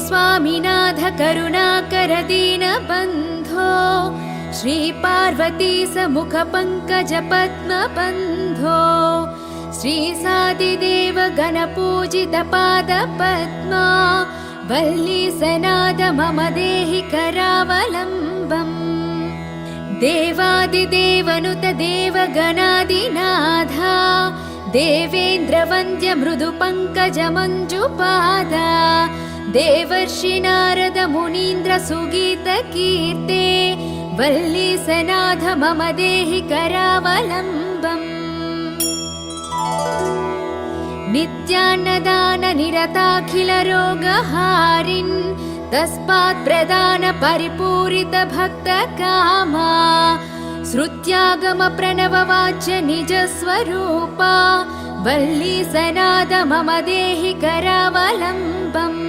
स्वामिनाथ करुणाकर दीनबन्धो श्री पार्वती समुख पंकज पद्मबन्धो श्री सादिदेव गणपूजित पाद पद्मा वल्ली सनाद मम देहि करावलम्बम् देवादिदेवनुत देवगणादिनाथा देवेन्द्र वन्द्य मृदु पंकज मंजुपादा देवर्षि नारद मुनीन्द्र सुगीत कीर्ते वल्ली सनाथ मम देहि करावलम्बम् नित्यान्नदान निरताखिल रोगहारिन् तस्मात् प्रदान परिपूरित भक्त कामा श्रुत्यागम प्रणव वाच्य निज स्वरूपा वल्ली सनाद मम देहि करावलम्बम्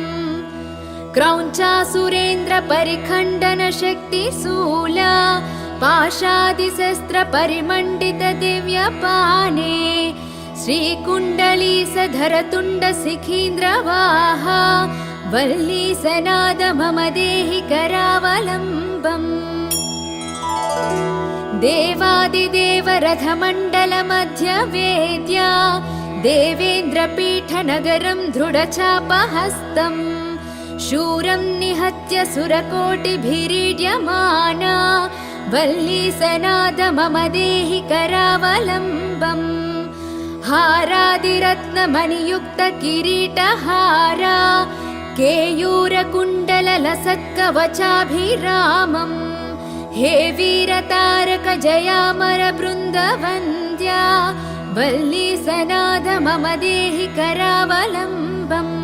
क्रौञ्चासुरेन्द्र परिखण्डन शक्ति शूला पाशादिशस्त्र परिमण्डित दिव्य पाने श्रीकुण्डलीसधर तुण्ड सिखीन्द्र वाहा वल्ली सनाद मम देहि करावलम्बम् देवादिदेव रथमण्डल मध्य वेद्या देवेन्द्र पीठ नगरं दृढचापहस्तम् शूरं निहत्य सुरकोटिभिरीड्यमाना वल्ली सनाद मम देहि करावलम्बम् हारादिरत्नमणियुक्त किरीटहारा केयूरकुण्डल लसत्कवचाभिरामम् हे वीरतारक जयामर बृन्दवन्द्या वल्ली सनाद मम देहि करावलम्बम्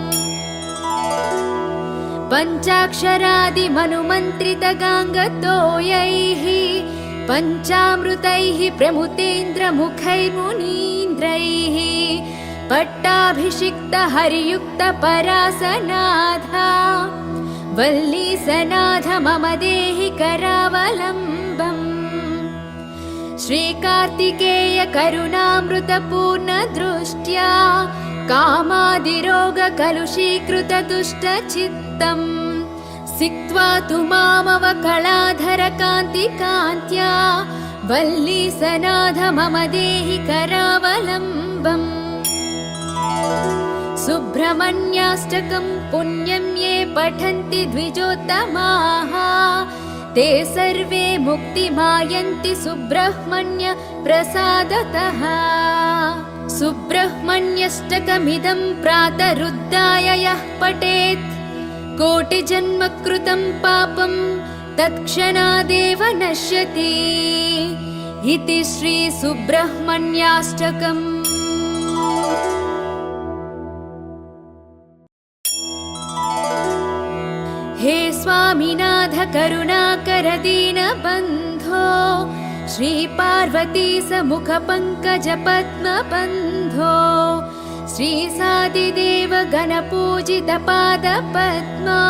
पञ्चाक्षरादि मनुमन्त्रित गाङ्गतोयैः पञ्चामृतैः प्रमुतेन्द्र मुखैर्मुनीन्द्रैः पट्टाभिषिक्त हरियुक्त परासनाथा वल्ली सनाथ मम देहि करावलम्बम् श्रीकार्तिकेय करुणामृत पूर्ण दृष्ट्या कामादिरोग कलुषीकृत दुष्ट चित्तम् सिक्त्वा तु मामवकलाधर कान्ति कान्त्या वल्ली सनाथ मम देहि करावलम्बम् सुब्रह्मण्याष्टकं पुण्यं ये पठन्ति द्विजोत्तमाः ते सर्वे मुक्तिमायन्ति सुब्रह्मण्य प्रसादतः सुब्रह्मण्यष्टकमिदं प्रातरुद्धाय यः पठेत् कोटिजन्म कृतं पापं तत्क्षणादेव नश्यति इति श्री सुब्रह्मण्याष्टकम्। हे स्वामिनाथ करुणाकर दीनबन्धो श्री पार्वती समुख पंकज पद्मबन्धो श्री सादिदेव गणपूजित पाद पद्मा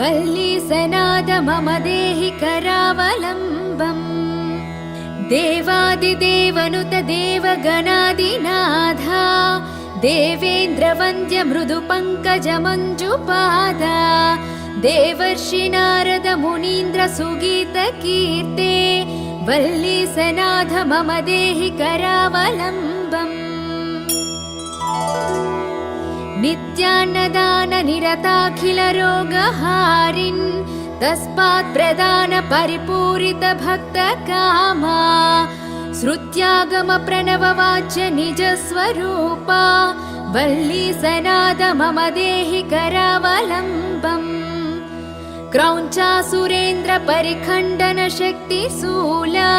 वल्ली सनाद मम देहि करावलम्बम् देवादिदेवनुत देवगणादिनाथा देवेन्द्र वन्द्य मृदु पंकज मंजुपादा देवर्षि नारद मुनीन्द्र सुगीत कीर्ते वल्ली सनाथ मम देहि करावलम्बम् नित्यान्नदान निरताखिल रोगहारिन् तस्मात् प्रदान परिपूरित भक्त कामा श्रुत्यागम प्रणव वाच्य निज स्वरूपा वल्ली सनाद मम देहि करावलम्बम् क्रौञ्चासुरेन्द्र परिखण्डन शक्ति शूला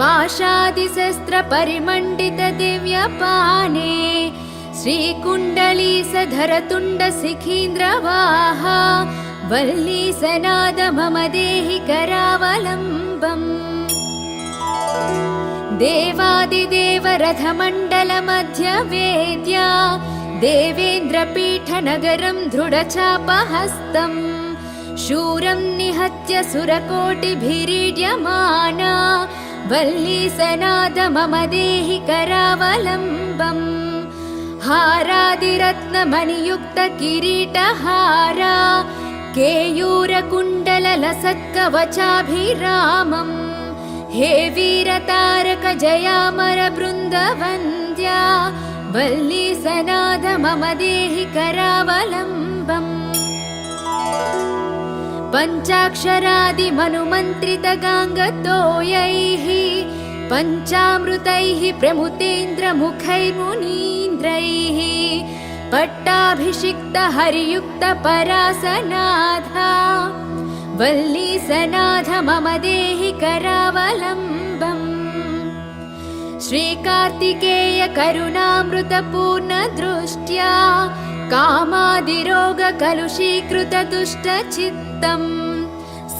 पाशादिशस्त्र परिमण्डित दिव्य पाने श्रीकुण्डलीसधर तुण्ड सिखीन्द्र वाहा वल्ली सनाद मम देहि करावलम्बम् देवादिदेव रथमण्डल मध्य वेद्या देवेन्द्र पीठ नगरं दृढचापहस्तम् शूरं निहत्य सुरकोटिभिरीड्यमाना वल्ली सनाद मम देहि करावलम्बम् हारादिरत्नमणियुक्त किरीटहारा केयूरकुण्डललसत्कवचाभिरामम् हे वीरतारक जयामर बृन्दवन्द्या वल्ली सनाद मम देहि करावलम्बम् पञ्चाक्षरादिमनुमन्त्रितगाङ्गतोयैः पञ्चामृतैः प्रमुतेन्द्रमुखैर्मुनीन्द्रैः पट्टाभिषिक्त हरियुक्त परासनाधा वल्ली सनाथ मम देहि करावलम्बम् श्रीकार्तिकेय करुणामृतपूर्ण दृष्ट्या कामादिरोग कलुषीकृत दुष्टचित्तम्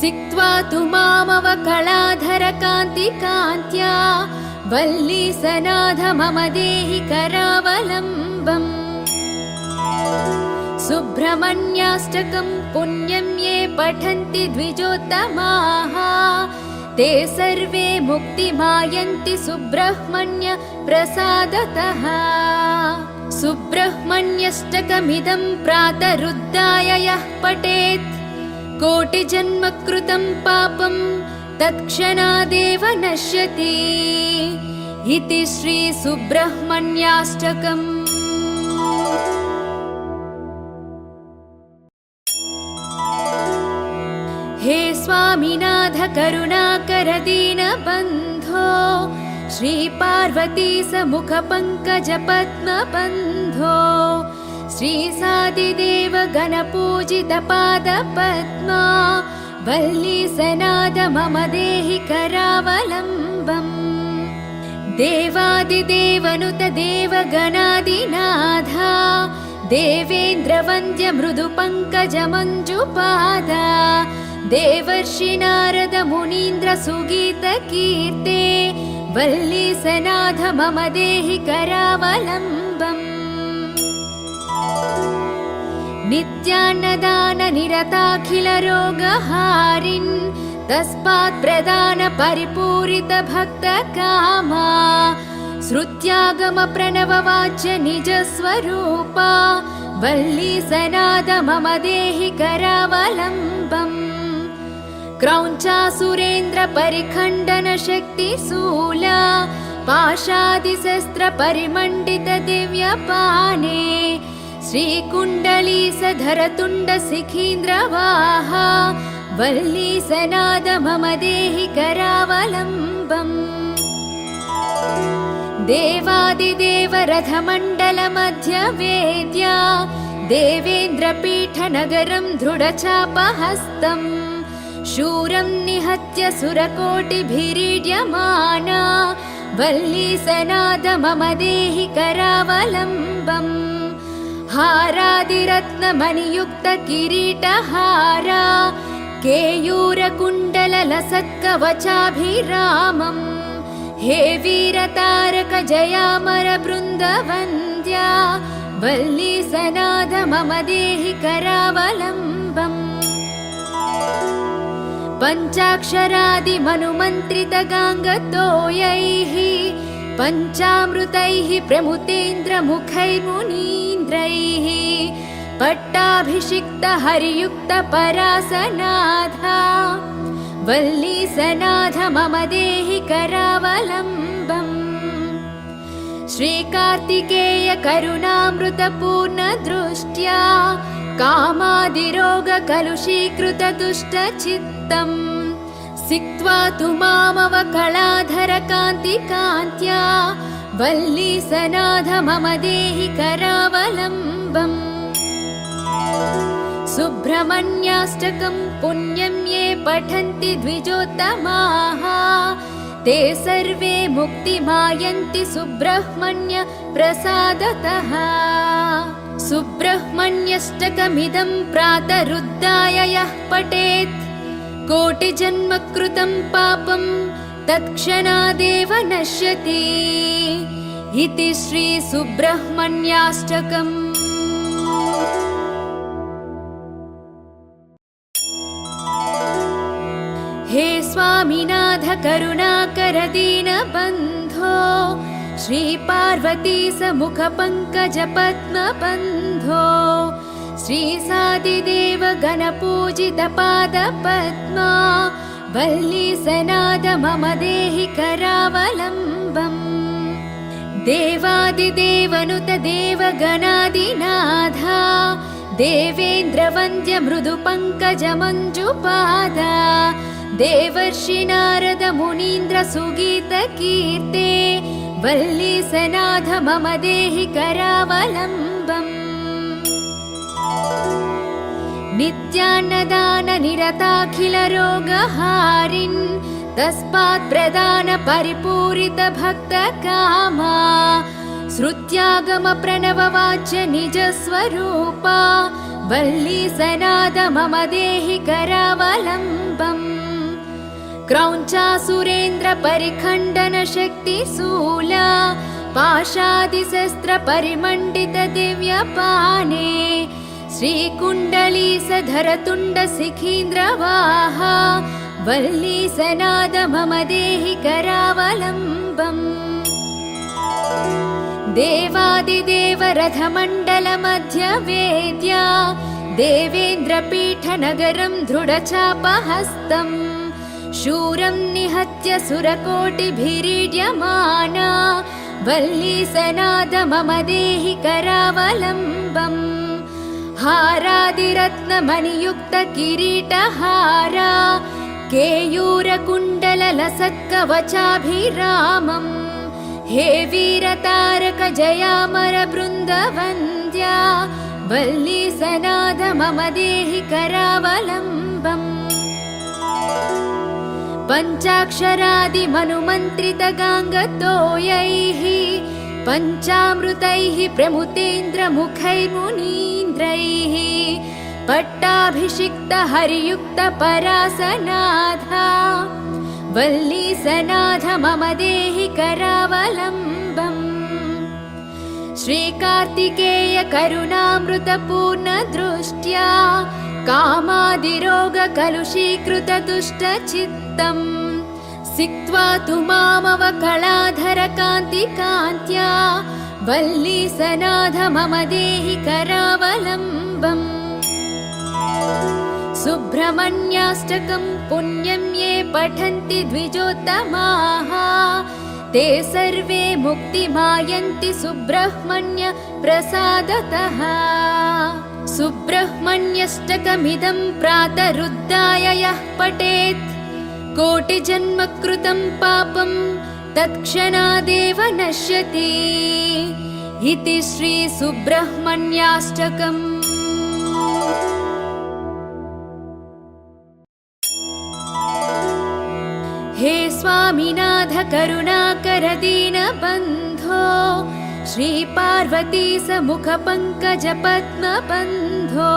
सिक्त्वा तु मामवकलाधर कान्तिकान्त्या वल्ली सनाथ मम देहि करावलम्बम् सुब्रह्मण्याष्टकम् पुण्यं ये पठन्ति द्विजोत्तमाः ते सर्वे मुक्तिमायन्ति सुब्रह्मण्य प्रसादतः सुब्रह्मण्यष्टकमिदं प्रातरुद्धाय यः पठेत् कोटिजन्म कृतं पापं तत्क्षणादेव नश्यति इति श्री सुब्रह्मण्याष्टकम्। हे स्वामिनाथ करुणाकर दीनबन्धो श्री पार्वती समुख पंकज पद्मबन्धो श्री सादिदेव गणपूजित पाद पद्मा वल्ली सनाद मम देहि करावलम्बम् देवादिदेवनुत देवगणादिनाथा देवेन्द्र वन्द्य मृदु पंकज मंजुपादा देवर्षि नारद मुनीन्द्र सुगीत कीर्ते वल्ली सनाथ मम देहि करावलम्बम् नित्यान्नदान निरताखिल रोगहारिन् तस्मात् प्रदान परिपूरित भक्त कामा श्रुत्यागम प्रणव वाच्य निज स्वरूपा वल्ली सनाद मम देहि करावलम्बम् क्रौञ्चासुरेन्द्र परिखण्डन शक्ति शूला पाशादिशस्त्र परिमण्डित दिव्यपाने श्रीकुण्डली सधर तुण्ड सिखीन्द्रवाहा वल्ली सनाद मम देहि करावलम्बम् देवादिदेव रथमण्डल मध्य वेद्या देवेन्द्रपीठ नगरं दृढचापहस्तम् शूरं निहत्य सुरकोटिभिरीड्यमाना वल्ली सनाद मम देहि करावलम्बम् हारादिरत्नमणियुक्त किरीटहारा केयूरकुण्डललसत्कवचाभिरामम् हे वीरतारक जयामर बृन्दवन्द्या वल्ली सनाद मम देहि करावलम्बम् पञ्चाक्षरादिमनुमन्त्रितगाङ्गतोयैः पञ्चामृतैः प्रमुतेन्द्रमुखैर्मुनीन्द्रैः पट्टाभिषिक्त हरियुक्त परासनाधा वल्ली सनाथ मम देहि करावलम्बम् श्रीकार्तिकेय करुणामृतपूर्ण दृष्ट्या कामादिरोग कलुषीकृत दुष्टचित्तम् सिक्त्वा तु मामवकलाधर कान्तिकान्त्या वल्ली सनाथ मम देहि करावलम्बम् सुब्रह्मण्याष्टकम् पुण्यं ये पठन्ति द्विजोत्तमाः ते सर्वे मुक्तिमायन्ति सुब्रह्मण्य प्रसादतः सुब्रह्मण्यष्टकमिदं प्रातरुद्धाय यः पठेत् कोटिजन्म कृतं पापं तत्क्षणादेव नश्यति इति श्री सुब्रह्मण्याष्टकम्। हे स्वामिनाथ करुणाकर दीनबन्धो श्री पार्वती समुख पंकज पद्मबन्धो श्रीसादिदेव गणपूजितपादपद्मा वल्ली सनाद मम देहि करावलम्बम्। देवादिदेवनुत देवगणादिनाथा देवेन्द्रवन्द्य मृदुपङ्कजमञ्जुपादा देवर्षि नारद मुनीन्द्र सुगीतकीर्ते वल्ली सनाथ मम देहि करावलम्बम्। नित्यान्नदान निरताखिल रोगहारिन् तस्मात् प्रदान परिपूरित भक्त कामा श्रुत्यागम प्रणव वाच्य निज स्वरूपा वल्ली सनाद मम देहि करावलम्बम्। क्रौञ्चासुरेन्द्र परिखण्डन शक्ति शूला पाशादिशस्त्र परिमण्डित दिव्यपाने श्रीकुण्डली सधरतुण्ड शिखीन्द्रवाहा वल्ली सनाद मम देहि करावलम्बम्। देवादिदेव रथमण्डल मध्य वेद्या देवेन्द्रपीठ नगरं दृढचापहस्तम् शूरं निहत्य सुरकोटिभिरीड्यमाना वल्ली सनाद मम देहि करावलम्बम्। हारादिरत्नमणियुक्त किरीटहारा केयूरकुण्डललसत्कवचाभिरामम् हे वीरतारक जयामर बृन्दवन्द्या वल्ली सनाद मम देहि करावलम्बम्। पञ्चाक्षरादि मनुमन्त्रित गाङ्गतोयैः पञ्चामृतैः प्रमुतेन्द्र मुखैर्मुनीन्द्रैः पट्टाभिषिक्त हरियुक्त परासनाथा वल्ली सनाथ मम देहि करावलम्बम्। श्रीकार्तिकेय करुणामृत पूर्ण दृष्ट्या कामादिरोग कलुषीकृत दुष्ट चित्तम् सिक्त्वा तु मामव कलाधर कान्ति कान्त्या वल्ली सनाथ मम देहि करावलम्बम्। सुब्रह्मण्याष्टकं पुण्यं ये पठन्ति द्विजोत्तमाः ते सर्वे मुक्तिमायन्ति सुब्रह्मण्य प्रसादतः। सुब्रह्मण्यष्टकमिदं प्रातरुद्धाय यः पठेत् कोटिजन्म कृतं पापं तत्क्षणादेव नश्यति इति श्री सुब्रह्मण्याष्टकम्। हे स्वामिनाथ करुणाकर दीनबन्धो श्री पार्वती समुख पंकज पद्मबन्धो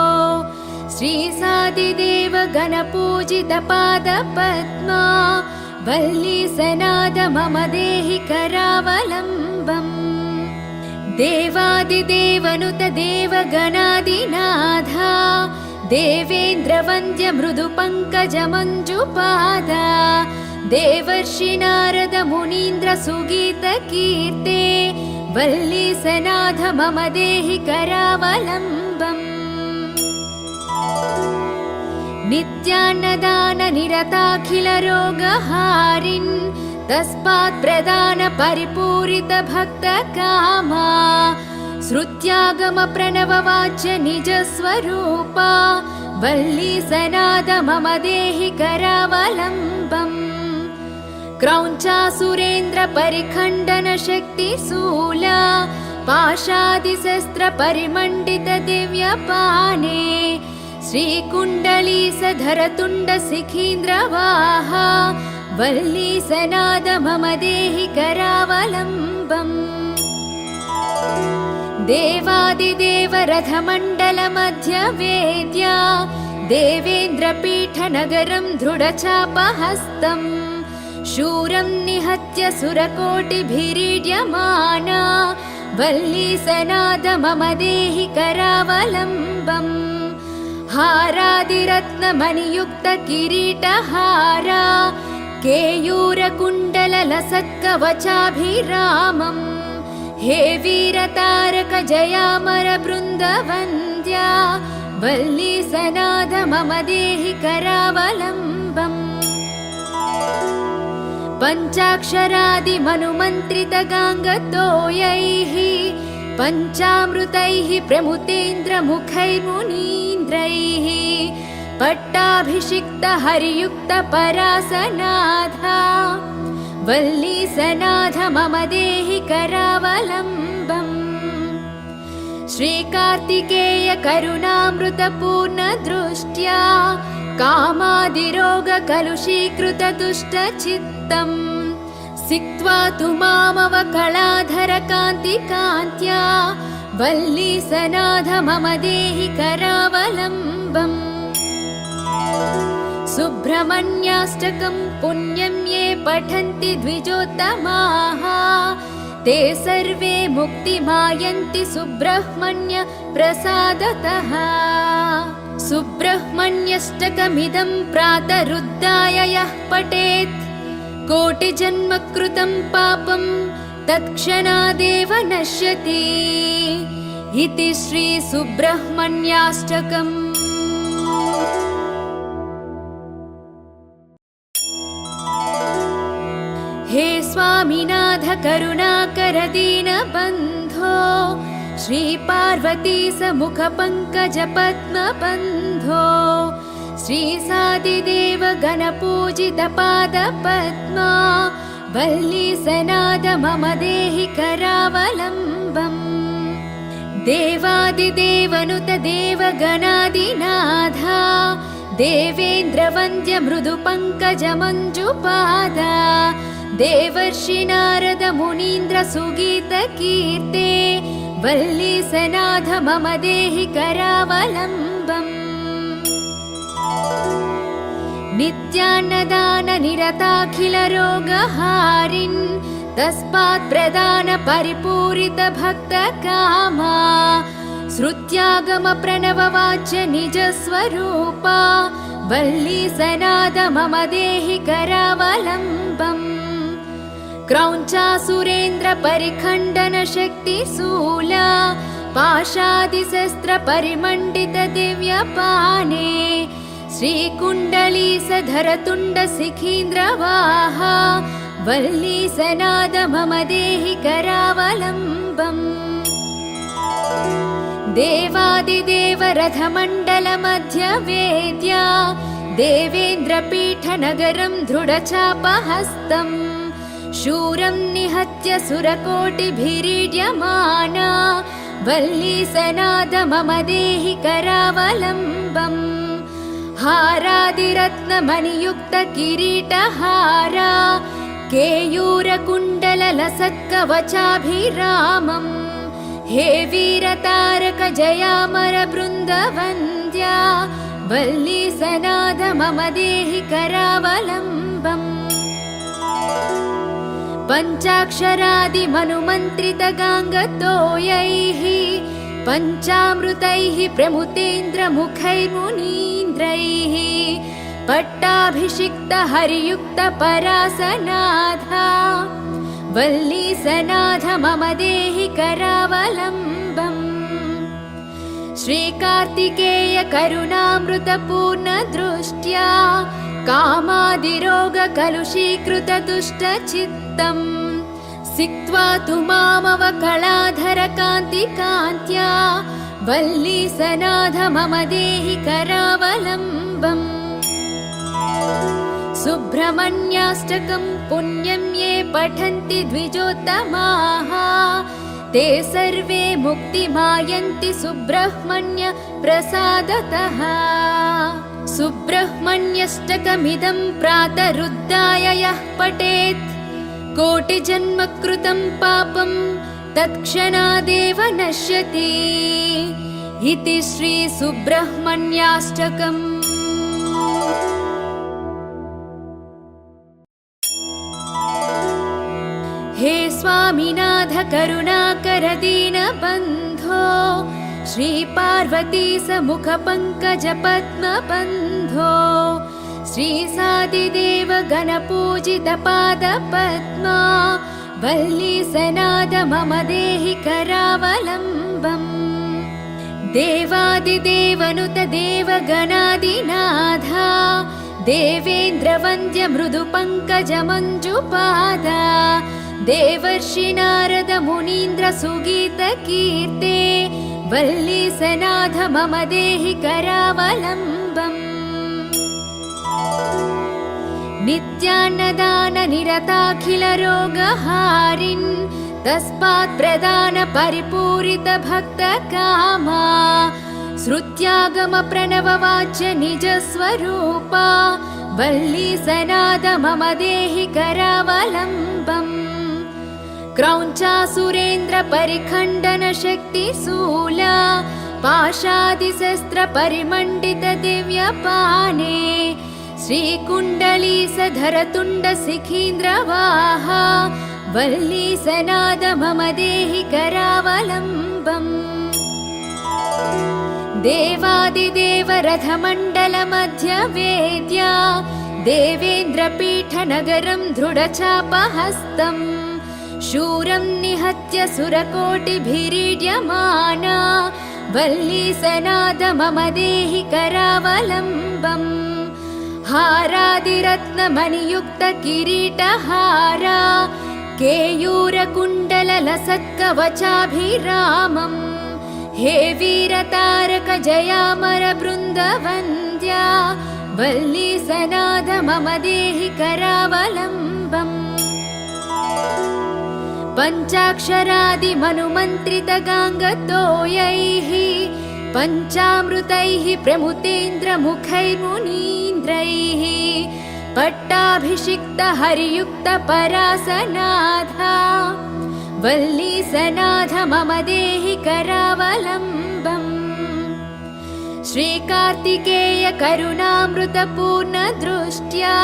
श्री सादिदेव गणपूजित पादपद्मा वल्ली सनाद मम देहि करावलम्बम्। देवादिदेवनुत देवगणादिनाथा देवेन्द्रवन्द्य मृदुपङ्कजमञ्जुपादा देवर्षि नारद मुनीन्द्र सुगीतकीर्ते वल्ली सनाथ मम देहि करावलम्बम्। नित्यान्नदान निरताखिल रोगहारिन् तस्मात् प्रदान परिपूरित भक्त कामा श्रुत्यागम प्रणव वाच्य निज स्वरूपा वल्ली सनाद मम देहि करावलम्बम्। क्रौञ्चासुरेन्द्र परिखण्डन शक्ति शूला पाशादिशस्त्र परिमण्डित दिव्यपाने श्रीकुण्डली सधरतुण्ड शिखीन्द्रवाहा वल्ली सनाद मम देहि करावलम्बम्। देवादिदेव रथमण्डल मध्य वेद्या देवेन्द्रपीठ नगरं दृढचापहस्तम् शूरं निहत्य सुरकोटिभिरीड्यमाना वल्ली सनाद मम देहि करावलम्बम्। हारादिरत्नमणियुक्त किरीटहारा केयूरकुण्डललसत्कवचाभिरामम् हे वीरतारक जयामर बृन्दवन्द्या वन्द्या वल्ली सनाथ मम देहि करावलम्बम् पञ्चाक्षरादिमनुमन्त्रितगाङ्गतोयैः पञ्चामृतैः प्रमुतेन्द्रमुखैर्मुनीन्द्रैः पट्टाभिषिक्तहरियुक्तपरासनाथा वल्लीसनाथ मम देहि करावलम्बम् श्रीकार्तिकेय करुणामृतपूर्णदृष्ट्या कामादिरोगकलुषीकृतदुष्टचित्तम् सिक्त्वा तु मामवकलाधरकान्तिकान्त्या वल्लीसनाथ मम देहि करावलम्बम् सुब्रह्मण्याष्टकं पुण्यं ये पठन्ति द्विजोत्तमाः ते सर्वे मुक्तिमायन्ति सुब्रह्मण्य प्रसादतः सुब्रह्मण्यष्टकमिदं प्रातरुद्धाय यः पठेत् कोटिजन्मकृतं पापं तत्क्षणादेव नश्यति इति श्री सुब्रह्मण्याष्टकम्। हे स्वामिनाथ करुणाकर दीनबन्धो श्रीपार्वती समुख पंकज पद्मबन्धो श्रीसादिदेव गणपूजित पादपद्मा वल्लीसनाथ मम देहि करावलम्बम् देवादिदेवनुत देवगणादिनाथा देवेन्द्रवन्द्य मृदु पंकज मञ्जुपादा देवर्षि नारद मुनीन्द्र सुगीत कीर्ते वल्लीसनाथ मम देहि करावलम्बम् नित्यान्नदान निरताखिल रोगहारिन् तस्मात् प्रदान परिपूरित भक्त कामा श्रुत्यागम प्रणव वाच्य निज स्वरूपा वल्लीसनाथ मम देहि करावलम्बम् क्रौञ्चासुरेन्द्र परिखण्डन शक्ति शूला पाशादिशस्त्र परिमण्डित दिव्यपाने श्रीकुण्डलीसधर तुण्ड शिखीन्द्रवाहा वल्लीसनाथ मम देहि करावलम्बम् देवादिदेव रथमण्डल मध्य वेद्या देवेन्द्रपीठ नगरं दृढचापहस्तम् शूरं निहत्य सुरकोटिभिरीड्यमाना वल्लीसनाथ मम देहि करावलम्बम् हारादिरत्नमणियुक्त किरीटहारा केयूरकुण्डललसत्कवचाभिरामम् हे वीरतारक जयामर बृन्दवन्द्या वल्लीसनाथ मम देहि करावलम्बम् पञ्चाक्षरादिमनुमन्त्रितगाङ्गतोयैः पञ्चामृतैः प्रमुतेन्द्रमुखैर्मुनीन्द्रैः पट्टाभिषिक्तहरियुक्तपरासनाथा वल्लीसनाथ मम देहि करावलम्बम् श्रीकार्तिकेय करुणामृतपूर्णदृष्ट्या कामादिरोगकलुषीकृतदुष्टचित्तम् सिक्त्वा तु मामवकलाधरकान्तिकान्त्या वल्लीसनाथ मम देहि करावलम्बम् सुब्रह्मण्याष्टकं पुण्यं ये पठन्ति द्विजोत्तमाः ते सर्वे मुक्तिमायन्ति सुब्रह्मण्य प्रसादतः सुब्रह्मण्यष्टकमिदं प्रातरुद्धाय यः पठेत् कोटिजन्मकृतं पापं तत्क्षणादेव नश्यति इति श्री सुब्रह्मण्याष्टकम्। हे स्वामिनाथ करुणाकर दीनबन्धो श्रीपार्वती समुख पंकज पद्मबन्धो श्रीसादिदेव गणपूजित पादपद्मा वल्लीसनाथ मम देहि करावलम्बम् देवादिदेवनुत देवगणादिनाथा देवेन्द्रवन्द्य मृदुपङ्कजमञ्जुपादा देवर्षि नारद मुनीन्द्र सुगीतकीर्ते वल्लीसनाथ मम देहि करावलम्बम्। नित्यान्नदान निरताखिल रोगहारिन् तस्मात् प्रदान परिपूरित भक्त कामा श्रुत्यागम प्रणव वाच्य निज स्वरूपा वल्लीसनाद मम देहि करावलम्बम्। क्रौञ्चासुरेन्द्र परिखण्डन शक्ति शूला पाशादिशस्त्र परिमण्डित दिव्यपाने श्रीकुण्डलीसधर तुण्ड शिखीन्द्रवाहा वल्लीसनाद मम देहि करावलम्बम्। देवादिदेव रथमण्डल मध्य वेद्या देवेन्द्रपीठ नगरं दृढचापहस्तम् शूरं निहत्य सुरकोटिभिरीड्यमाना वल्लीसनाद मम देहि करावलम्बम्। हारादिरत्नमणियुक्त किरीटहारा केयूरकुण्डललसत्कवचाभिरामम् हे वीरतारक जयामर बृन्दवन्द्या वल्लीसनाद मम देहि करावलम्बम्। पञ्चाक्षरादिमनुमन्त्रित गाङ्गतोयैः पञ्चामृतैः प्रमुतेन्द्र मुखैर्मुनीन्द्रैः पट्टाभिषिक्त हरियुक्त परासनाथा वल्लीसनाथ मम देहि करावलम्बम्। श्रीकार्तिकेय करुणामृत पूर्ण दृष्ट्या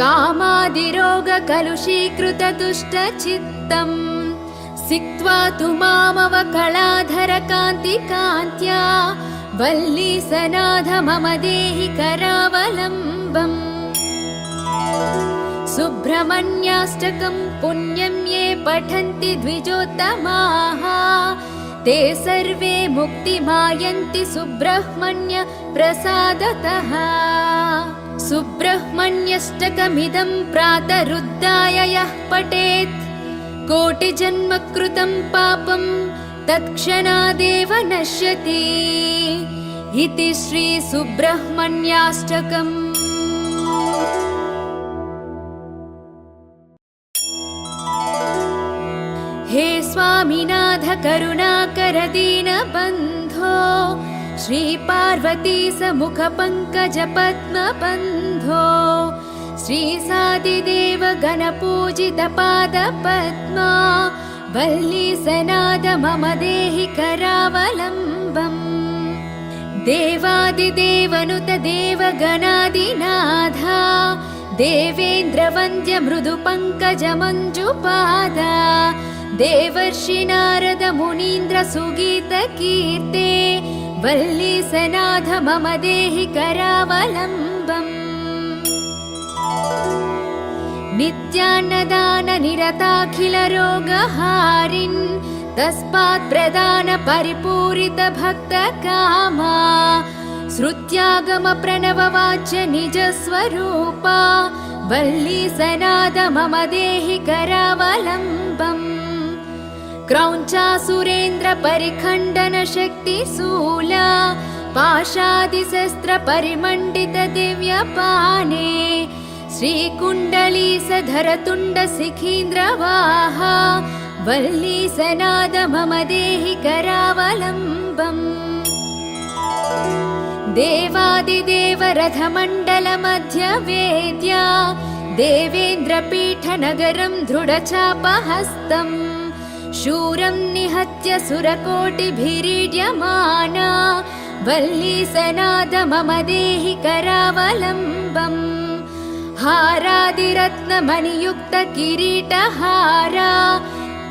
कामादिरोग कलुषीकृत दुष्ट चित्तम् सिक्त्वा तु मामवकलाधर कान्ति कान्त्या वल्लीसनाथ मम देहि करावलम्बम्। सुब्रह्मण्याष्टकं पुण्यं ये पठन्ति द्विजोत्तमाः ते सर्वे मुक्तिमायन्ति सुब्रह्मण्य प्रसादतः। सुब्रह्मण्यष्टकमिदं प्रातरुद्धाय यः पठेत् कोटिजन्म कृतं पापं तत्क्षणादेव नश्यति इति श्री सुब्रह्मण्याष्टकम्। हे स्वामिनाथ करुणाकर दीनबन्धो श्री पार्वती समुख पंकज पद्म बन्धो श्री सादिदेव गणपूजित पाद पद्मा वल्लीसनाद मम देहि करावलम्बम्। देवादिदेवनुत देवगणादिनाथा देवेन्द्रवन्द्य मृदुपङ्कज मञ्जुपादा देवर्षि नारद मुनीन्द्र सुगीतकीर्ते वल्लीसनाथ मम देहि करावलम्बम्। नित्यान्नदान निरताखिल रोगहारिन् तस्मात् प्रदान परिपूरित भक्त कामा श्रुत्यागम प्रणव वाच्य निज स्वरूपा वल्लीसनाद मम देहि करावलम्बम्। क्रौञ्चासुरेन्द्र परिखण्डन शक्ति शूला पाशादिशस्त्र परिमण्डित दिव्यपाने श्रीकुण्डलीसधर तुण्ड शिखीन्द्रवाहा वल्लीसनाद मम देहि करावलम्बम्। देवादिदेव रथमण्डल मध्य वेद्या देवेन्द्रपीठ नगरं दृढचापहस्तम् शूरं निहत्य सुरकोटिभिरीड्यमाना वल्लीसनाद मम देहि करावलम्बम्। हारादिरत्नमणियुक्त किरीटहारा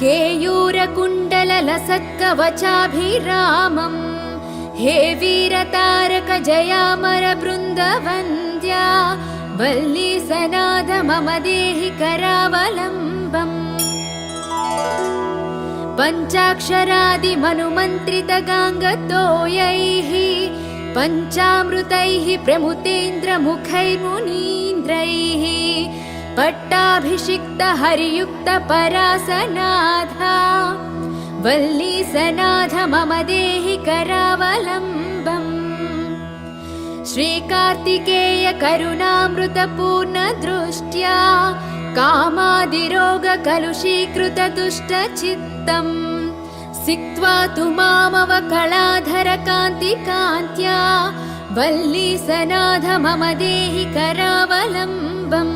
केयूरकुण्डललसत्कवचाभिरामम् हे वीरतारक जयामर बृन्दवन्द्या वल्लीसनाद मम देहि करावलम्बम्। पञ्चाक्षरादिमनुमन्त्रितगाङ्गतोयैः पञ्चामृतैः प्रमुतेन्द्रमुखैर्मुनीन्द्रैः पट्टाभिषिक्तहरियुक्तपरासनाथा वल्लीसनाथ मम देहि करावलम्बम्। श्रीकार्तिकेय करुणामृतपूर्णदृष्ट्या कामादिरोगकलुषीकृतदुष्टचित्तम् सिक्त्वा तु मामवकलाधरकान्तिकान्त्या वल्लीसनाथ मम देहि करावलम्बम्।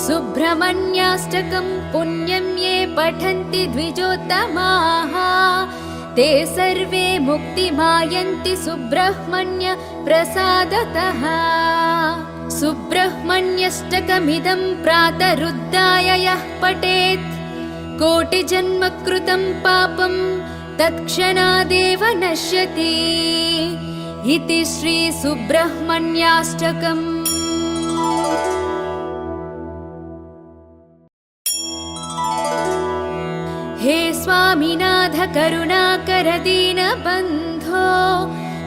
सुब्रह्मण्याष्टकं पुण्यं ये पठन्ति द्विजोत्तमाः ते सर्वे मुक्तिमायन्ति सुब्रह्मण्य प्रसादतः। सुब्रह्मण्यष्टकमिदं प्रातरुद्धाय यः पठेत् कोटिजन्मकृतं पापं तत्क्षणादेव नश्यति इति श्री सुब्रह्मण्याष्टकम्। हे स्वामिनाथ करुणाकर दीनबन्धो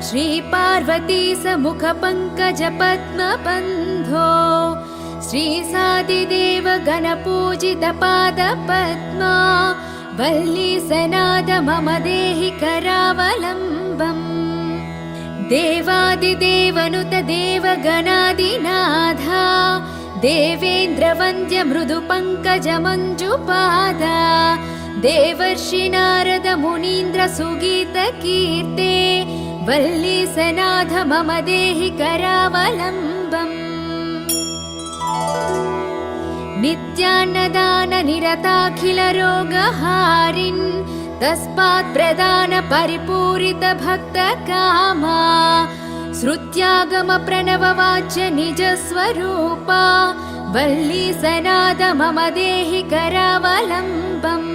श्री पार्वती समुख पंकज पद्मबन्धो श्री सादिदेव गणपूजित पाद पद्मा वल्लीसनाथ मम देहि करावलम्बम्। देवादिदेवनुत देवगणादिनाथा देवेन्द्रवन्द्य मृदु पंकज मंजुपादा देवर्षि नारद मुनीन्द्र सुगीत कीर्ते वल्लीसनाथ मम देहि करावलम्बम्। नित्यान्नदान निरताखिल रोगहारिन् तस्मात् प्रदान परिपूरित भक्त कामा श्रुत्यागम प्रणव वाच्य निज स्वरूपा वल्लीसनाथ मम देहि करावलम्बम्।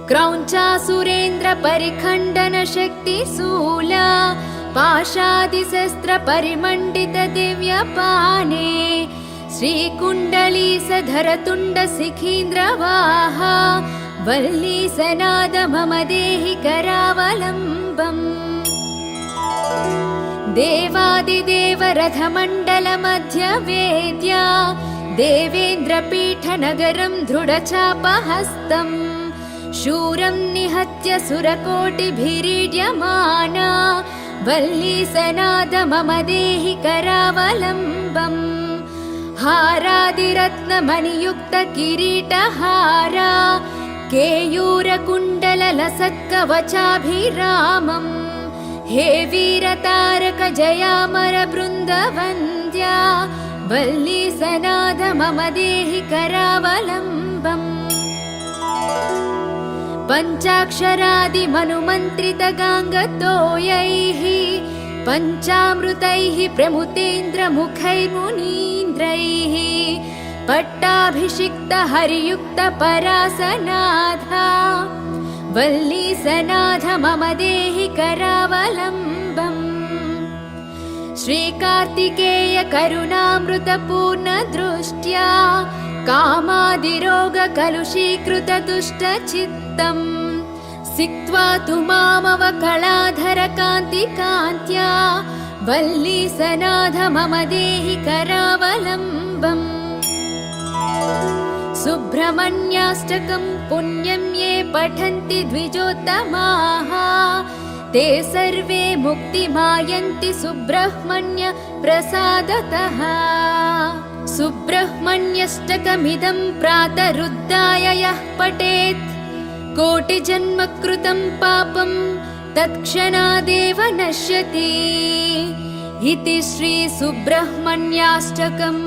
क्रौञ्चासुरेन्द्र परिखण्डन शक्तिशूला पाशादिशस्त्र परिमण्डित दिव्यपाने श्रीकुण्डलीसधर तुण्ड शिखीन्द्रवाहा वल्लीसनाथ मम देहि करावलम्बम्। देवादिदेव रथमण्डल मध्य वेद्या देवेन्द्रपीठ नगरं दृढचापहस्तम् शूरं निहत्य सुरकोटिभिरीड्यमाना वल्लीसनाथ मम देहि करावलम्बम्। हारादिरत्नमणियुक्त किरीटहारा केयूरकुण्डललसत्कवचाभिरामम् हे वीरतारक जयामर बृन्दवन्द्या वल्लीसनाथ मम देहि करावलम्बम्। पञ्चाक्षरादिमनुमन्त्रितगाङ्गतोयैः पञ्चामृतैः प्रमुतेन्द्रमुखैर्मुनीन्द्रैः पट्टाभिषिक्तहरियुक्तपरासनाथा वल्लीसनाथ मम देहि करावलम्बम्। श्रीकार्तिकेय करुणामृतपूर्णदृष्ट्या कामादिरोगकलुषीकृतदुष्टचित्तम् सिक्त्वा तु मामवकलाधरकान्तिकान्त्या वल्लीसनाथ मम देहि करावलम्बम्। सुब्रह्मण्याष्टकं पुण्यं ये पठन्ति द्विजोत्तमाः ते सर्वे मुक्तिमायन्ति सुब्रह्मण्य प्रसादतः। सुब्रह्मण्यष्टकमिदं प्रातरुद्धाय यः पठेत् कोटिजन्मकृतं पापं तत्क्षणादेव नश्यति इति श्री सुब्रह्मण्याष्टकम्।